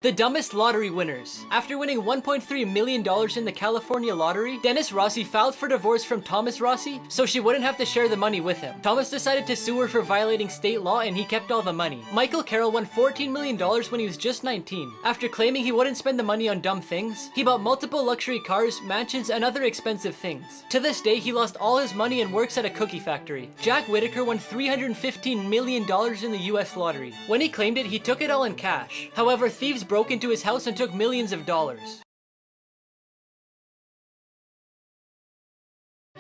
The dumbest lottery winners. After winning $1.3 million in the California lottery, Dennis Rossi filed for divorce from Thomas Rossi so she wouldn't have to share the money with him. Thomas decided to sue her for violating state law and he kept all the money. Michael Carroll won $14 million when he was just 19. After claiming he wouldn't spend the money on dumb things, he bought multiple luxury cars, mansions, and other expensive things. To this day, he lost all his money and works at a cookie factory. Jack Whitaker won $315 million in the US lottery. When he claimed it, he took it all in cash. However, thieves broke into his house and took millions of dollars.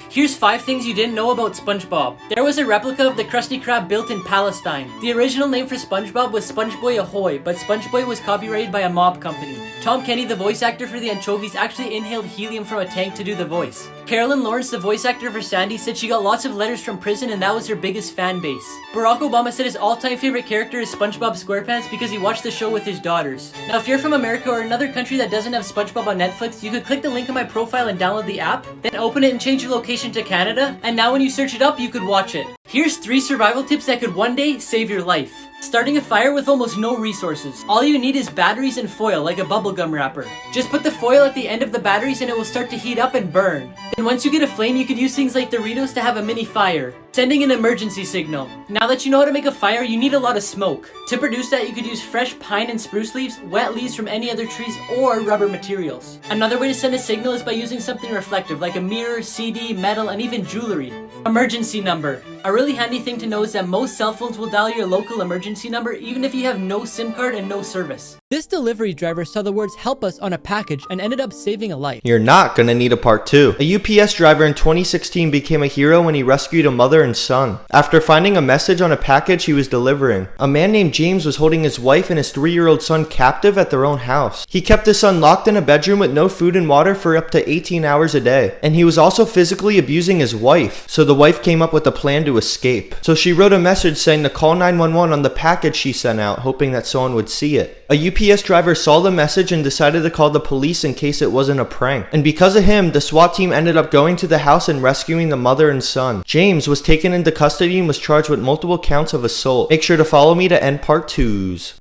Here's 5 things you didn't know about SpongeBob. There was a replica of the Krusty Krab built in Palestine. The original name for SpongeBob was SpongeBoy Ahoy, but SpongeBoy was copyrighted by a mob company. Tom Kenny, the voice actor for the anchovies, actually inhaled helium from a tank to do the voice. Carolyn Lawrence, the voice actor for Sandy, said she got lots of letters from prison and that was her biggest fan base. Barack Obama said his all-time favorite character is SpongeBob SquarePants because he watched the show with his daughters. Now if you're from America or another country that doesn't have SpongeBob on Netflix, you could click the link in my profile and download the app, then open it and change your location to Canada, and now when you search it up, you could watch it. Here's 3 survival tips that could one day save your life. Starting a fire with almost no resources. All you need is batteries and foil, like a bubblegum wrapper. Just put the foil at the end of the batteries and it will start to heat up and burn. Then once you get a flame, you could use things like Doritos to have a mini fire. Sending an emergency signal. Now that you know how to make a fire, you need a lot of smoke. To produce that, you could use fresh pine and spruce leaves, wet leaves from any other trees, or rubber materials. Another way to send a signal is by using something reflective, like a mirror, CD, metal, and even jewelry. Emergency number. A really handy thing to know is that most cell phones will dial your local emergency number even if you have no SIM card and no service. This delivery driver saw the words "help us" on a package and ended up saving a life. You're not gonna need a part 2. A UPS driver in 2016 became a hero when he rescued a mother and son. After finding a message on a package he was delivering, a man named James was holding his wife and his 3-year-old son captive at their own house. He kept his son locked in a bedroom with no food and water for up to 18 hours a day. And he was also physically abusing his wife, so the wife came up with a plan to escape. So she wrote a message saying to call 911 on the package she sent out, hoping that someone would see it. A UPS driver saw the message and decided to call the police in case it wasn't a prank. And because of him, the SWAT team ended up going to the house and rescuing the mother and son. James was taken into custody and was charged with multiple counts of assault. Make sure to follow me to end part 2s.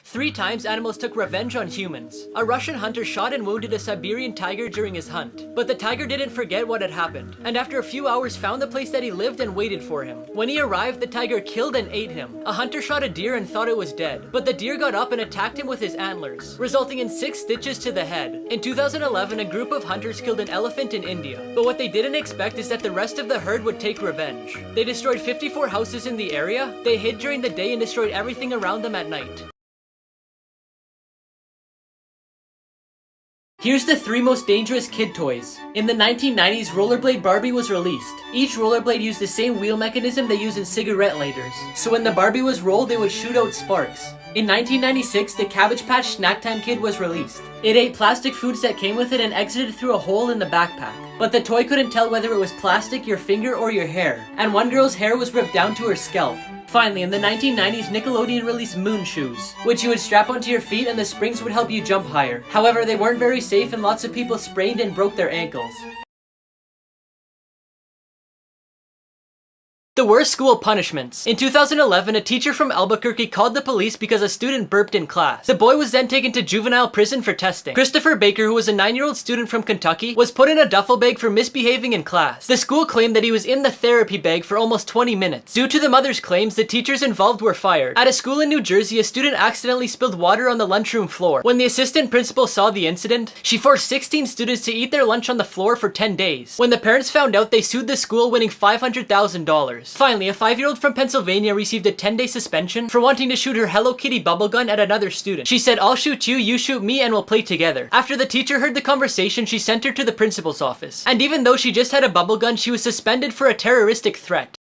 3 times animals took revenge on humans. A Russian hunter shot and wounded a Siberian tiger during his hunt. But the tiger didn't forget what had happened, and after a few hours found the place that he lived and waited for him. When he arrived, the tiger killed and ate him. A hunter shot a deer and thought it was dead, but the deer got up and attacked him with his antlers, resulting in 6 stitches to the head. In 2011, a group of hunters killed an elephant in India, but what they didn't expect is that the rest of the herd would take revenge. They destroyed 54 houses in the area, they hid during the day and destroyed everything around them at night. Here's the 3 most dangerous kid toys. In the 1990s, Rollerblade Barbie was released. Each rollerblade used the same wheel mechanism they use in cigarette lighters. So when the Barbie was rolled, it would shoot out sparks. In 1996, the Cabbage Patch Snack Time Kid was released. It ate plastic foods that came with it and exited through a hole in the backpack. But the toy couldn't tell whether it was plastic, your finger, or your hair. And one girl's hair was ripped down to her scalp. Finally, in the 1990s, Nickelodeon released Moon Shoes, which you would strap onto your feet and the springs would help you jump higher. However, they weren't very safe and lots of people sprained and broke their ankles. The worst school punishments. In 2011, a teacher from Albuquerque called the police because a student burped in class. The boy was then taken to juvenile prison for testing. Christopher Baker, who was a 9-year-old student from Kentucky, was put in a duffel bag for misbehaving in class. The school claimed that he was in the therapy bag for almost 20 minutes. Due to the mother's claims, the teachers involved were fired. At a school in New Jersey, a student accidentally spilled water on the lunchroom floor. When the assistant principal saw the incident, she forced 16 students to eat their lunch on the floor for 10 days. When the parents found out, they sued the school, winning $500,000. Finally, a 5-year-old from Pennsylvania received a 10-day suspension for wanting to shoot her Hello Kitty bubble gun at another student. She said, "I'll shoot you, you shoot me, and we'll play together." After the teacher heard the conversation, she sent her to the principal's office. And even though she just had a bubble gun, she was suspended for a terroristic threat.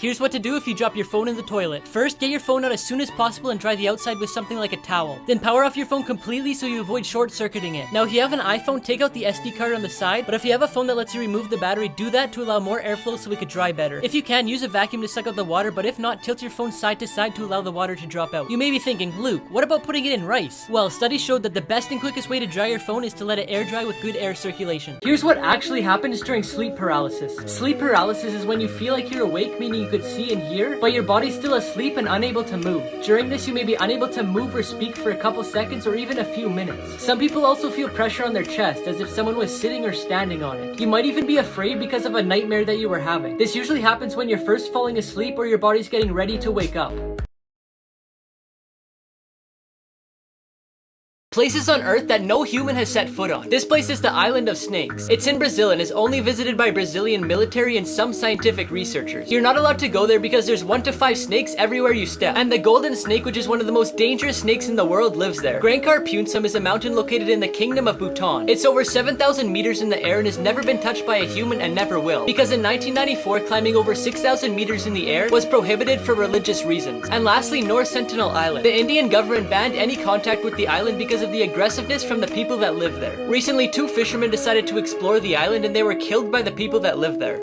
Here's what to do if you drop your phone in the toilet. First, get your phone out as soon as possible and dry the outside with something like a towel. Then power off your phone completely so you avoid short-circuiting it. Now if you have an iPhone, take out the SD card on the side, but if you have a phone that lets you remove the battery, do that to allow more airflow so it could dry better. If you can, use a vacuum to suck out the water, but if not, tilt your phone side to side to allow the water to drop out. You may be thinking, Luke, what about putting it in rice? Well, studies showed that the best and quickest way to dry your phone is to let it air dry with good air circulation. Here's what actually happens during sleep paralysis. Sleep paralysis is when you feel like you're awake, meaning you could see and hear, but your body's still asleep and unable to move. During this, you may be unable to move or speak for a couple seconds or even a few minutes. Some people also feel pressure on their chest as if someone was sitting or standing on it. You might even be afraid because of a nightmare that you were having. This usually happens when you're first falling asleep or your body's getting ready to wake up. Places on Earth that no human has set foot on. This place is the Island of Snakes. It's in Brazil and is only visited by Brazilian military and some scientific researchers. You're not allowed to go there because there's 1 to 5 snakes everywhere you step. And the golden snake, which is one of the most dangerous snakes in the world, lives there. Grankar Punsum is a mountain located in the Kingdom of Bhutan. It's over 7,000 meters in the air and has never been touched by a human and never will. Because in 1994, climbing over 6,000 meters in the air was prohibited for religious reasons. And lastly, North Sentinel Island. The Indian government banned any contact with the island because of the aggressiveness from the people that live there. Recently, 2 fishermen decided to explore the island and they were killed by the people that live there.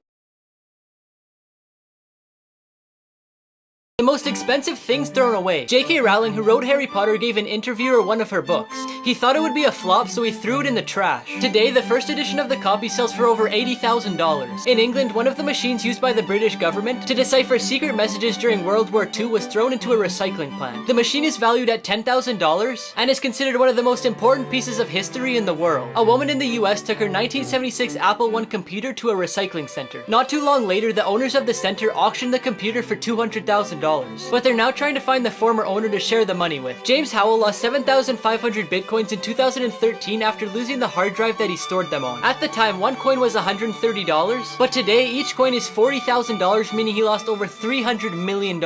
The most expensive things thrown away. J.K. Rowling, who wrote Harry Potter, gave an interviewer one of her books. He thought it would be a flop, so he threw it in the trash. Today, the first edition of the copy sells for over $80,000. In England, one of the machines used by the British government to decipher secret messages during World War II was thrown into a recycling plant. The machine is valued at $10,000 and is considered one of the most important pieces of history in the world. A woman in the US took her 1976 Apple I computer to a recycling center. Not too long later, the owners of the center auctioned the computer for $200,000. But they're now trying to find the former owner to share the money with. James Howell lost 7,500 bitcoins in 2013 after losing the hard drive that he stored them on. At the time, one coin was $130, but today each coin is $40,000, meaning he lost over $300 million.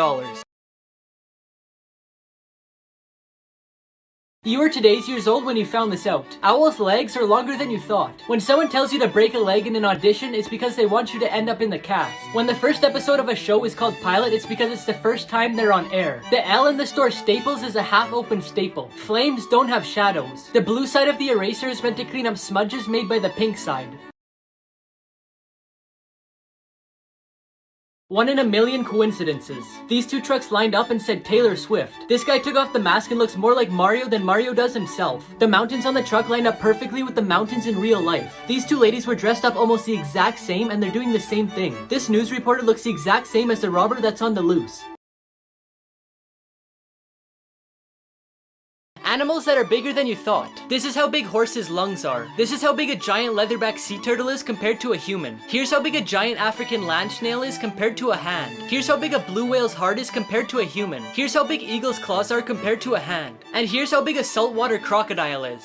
You were today's years old when you found this out. Owls' legs are longer than you thought. When someone tells you to break a leg in an audition, it's because they want you to end up in the cast. When the first episode of a show is called pilot, it's because it's the first time they're on air. The L in the store Staples is a half-open staple. Flames don't have shadows. The blue side of the eraser is meant to clean up smudges made by the pink side. 1 in a million coincidences. These 2 trucks lined up and said Taylor Swift. This guy took off the mask and looks more like Mario than Mario does himself. The mountains on the truck lined up perfectly with the mountains in real life. These 2 ladies were dressed up almost the exact same and they're doing the same thing. This news reporter looks the exact same as the robber that's on the loose. Animals that are bigger than you thought. This is how big horses' lungs are. This is how big a giant leatherback sea turtle is compared to a human. Here's how big a giant African land snail is compared to a hand. Here's how big a blue whale's heart is compared to a human. Here's how big eagle's claws are compared to a hand. And here's how big a saltwater crocodile is.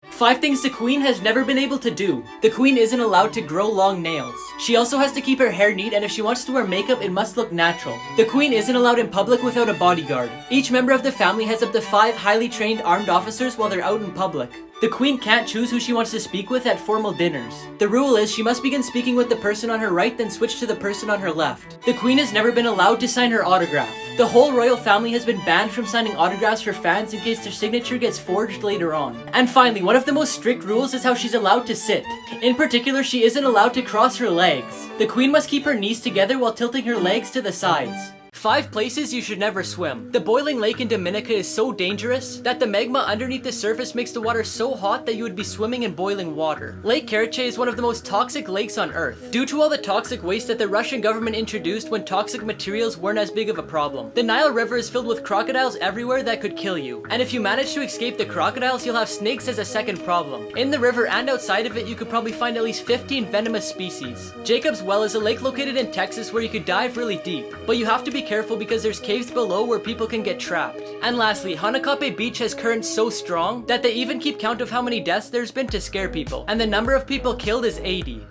5 things the Queen has never been able to do. The Queen isn't allowed to grow long nails. She also has to keep her hair neat, and if she wants to wear makeup, it must look natural. The Queen isn't allowed in public without a bodyguard. Each member of the family has up to 5 highly trained armed officers while they're out in public. The Queen can't choose who she wants to speak with at formal dinners. The rule is she must begin speaking with the person on her right, then switch to the person on her left. The Queen has never been allowed to sign her autograph. The whole royal family has been banned from signing autographs for fans in case their signature gets forged later on. And finally, one of the most strict rules is how she's allowed to sit. In particular, she isn't allowed to cross her legs. The Queen must keep her knees together while tilting her legs to the sides. 5 places you should never swim. The boiling lake in Dominica is so dangerous that the magma underneath the surface makes the water so hot that you would be swimming in boiling water. Lake Karachay is one of the most toxic lakes on Earth, due to all the toxic waste that the Russian government introduced when toxic materials weren't as big of a problem. The Nile River is filled with crocodiles everywhere that could kill you, and if you manage to escape the crocodiles, you'll have snakes as a second problem. In the river and outside of it, you could probably find at least 15 venomous species. Jacob's Well is a lake located in Texas where you could dive really deep, but you have to be careful because there's caves below where people can get trapped. And lastly, Hanakape Beach has currents so strong that they even keep count of how many deaths there's been to scare people, and the number of people killed is 80.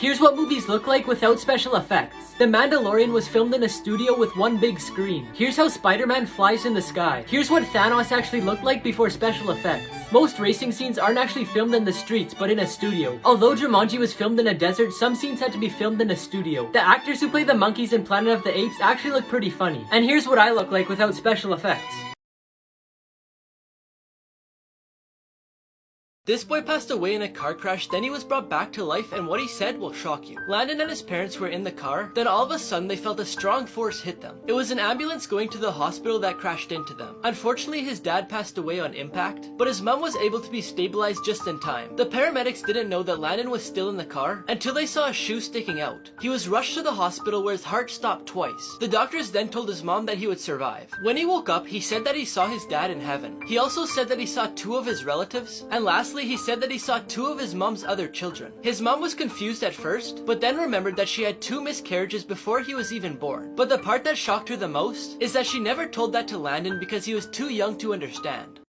Here's what movies look like without special effects. The Mandalorian was filmed in a studio with one big screen. Here's how Spider-Man flies in the sky. Here's what Thanos actually looked like before special effects. Most racing scenes aren't actually filmed in the streets, but in a studio. Although Jumanji was filmed in a desert, some scenes had to be filmed in a studio. The actors who play the monkeys in Planet of the Apes actually look pretty funny. And here's what I look like without special effects. This boy passed away in a car crash, then he was brought back to life, and what he said will shock you. Landon and his parents were in the car, then all of a sudden they felt a strong force hit them. It was an ambulance going to the hospital that crashed into them. Unfortunately, his dad passed away on impact, but his mom was able to be stabilized just in time. The paramedics didn't know that Landon was still in the car until they saw a shoe sticking out. He was rushed to the hospital where his heart stopped twice. The doctors then told his mom that he would survive. When he woke up, he said that he saw his dad in heaven. He also said that he saw 2 of his relatives, and lastly, he said that he saw 2 of his mom's other children. His mom was confused at first, but then remembered that she had 2 miscarriages before he was even born. But the part that shocked her the most is that she never told that to Landon because he was too young to understand.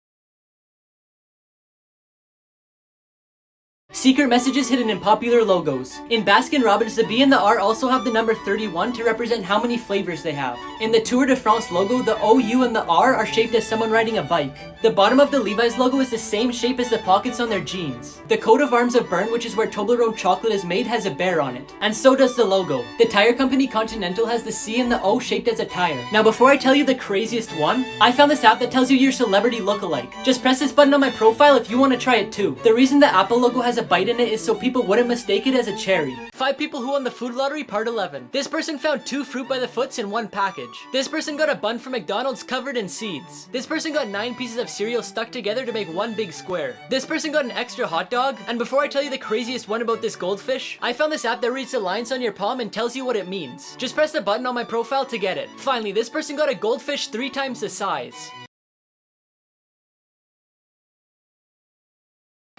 Secret messages hidden in popular logos. In Baskin-Robbins, the B and the R also have the number 31 to represent how many flavors they have. In the Tour de France logo, the O, U, and the R are shaped as someone riding a bike. The bottom of the Levi's logo is the same shape as the pockets on their jeans. The coat of arms of Bern, which is where Toblerone chocolate is made, has a bear on it. And so does the logo. The tire company Continental has the C and the O shaped as a tire. Now before I tell you the craziest one, I found this app that tells you your celebrity lookalike. Just press this button on my profile if you want to try it too. The reason the Apple logo has a bite in it is so people wouldn't mistake it as a cherry. 5 people who won the food lottery, part 11. This person found 2 fruit by the foots in one package. This person got a bun from McDonald's covered in seeds. This person got 9 pieces of cereal stuck together to make one big square. This person got an extra hot dog. And before I tell you the craziest one about this goldfish, I found this app that reads the lines on your palm and tells you what it means. Just press the button on my profile to get it. Finally, this person got a goldfish 3 times the size.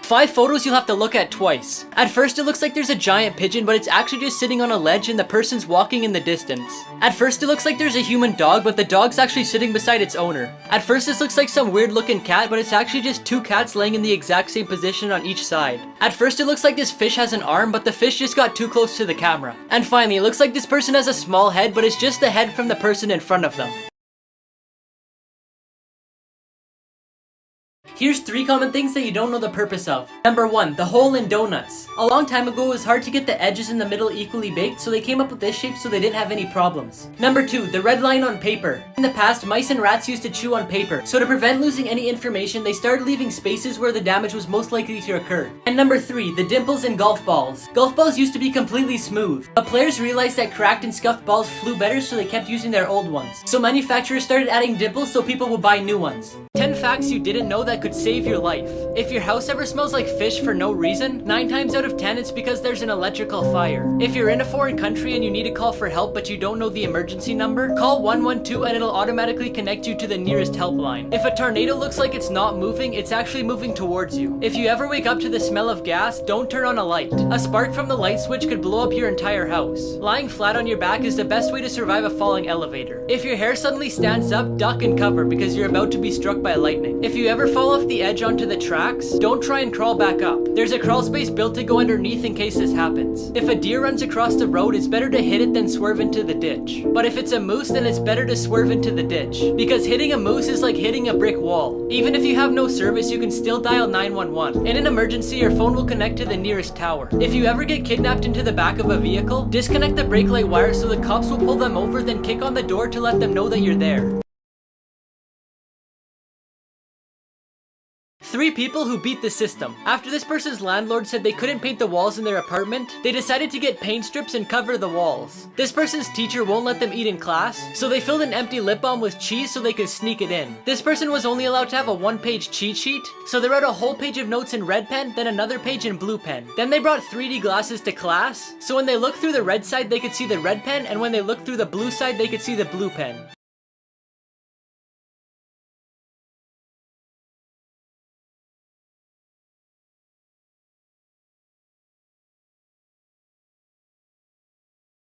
5 photos you'll have to look at twice. At first it looks like there's a giant pigeon, but it's actually just sitting on a ledge and the person's walking in the distance. At first it looks like there's a human dog, but the dog's actually sitting beside its owner. At first this looks like some weird looking cat, but it's actually just 2 cats laying in the exact same position on each side. At first it looks like this fish has an arm, but the fish just got too close to the camera. And finally, it looks like this person has a small head, but it's just the head from the person in front of them. Here's 3 common things that you don't know the purpose of. Number 1, the hole in donuts. A long time ago, it was hard to get the edges in the middle equally baked, so they came up with this shape so they didn't have any problems. Number 2, the red line on paper. In the past, mice and rats used to chew on paper, so to prevent losing any information, they started leaving spaces where the damage was most likely to occur. And number 3, the dimples in golf balls. Golf balls used to be completely smooth, but players realized that cracked and scuffed balls flew better, so they kept using their old ones. So manufacturers started adding dimples so people would buy new ones. 10 facts you didn't know that could save your life. If your house ever smells like fish for no reason, 9 times out of 10 it's because there's an electrical fire. If you're in a foreign country and you need to call for help but you don't know the emergency number, call 112 and it'll automatically connect you to the nearest helpline. If a tornado looks like it's not moving, it's actually moving towards you. If you ever wake up to the smell of gas, don't turn on a light. A spark from the light switch could blow up your entire house. Lying flat on your back is the best way to survive a falling elevator. If your hair suddenly stands up, duck and cover because you're about to be struck by lightning. If you ever fall off the edge onto the tracks, don't try and crawl back up. There's a crawl space built to go underneath in case this happens. If a deer runs across the road, it's better to hit it than swerve into the ditch. But if it's a moose, then it's better to swerve into the ditch. Because hitting a moose is like hitting a brick wall. Even if you have no service, you can still dial 911. In an emergency, your phone will connect to the nearest tower. If you ever get kidnapped into the back of a vehicle, disconnect the brake light wire so the cops will pull them over, then kick on the door to let them know that you're there. 3 people who beat the system. After this person's landlord said they couldn't paint the walls in their apartment, they decided to get paint strips and cover the walls. This person's teacher won't let them eat in class, so they filled an empty lip balm with cheese so they could sneak it in. This person was only allowed to have a 1-page cheat sheet, so they wrote a whole page of notes in red pen, then another page in blue pen. Then they brought 3D glasses to class, so when they looked through the red side they could see the red pen, and when they looked through the blue side they could see the blue pen.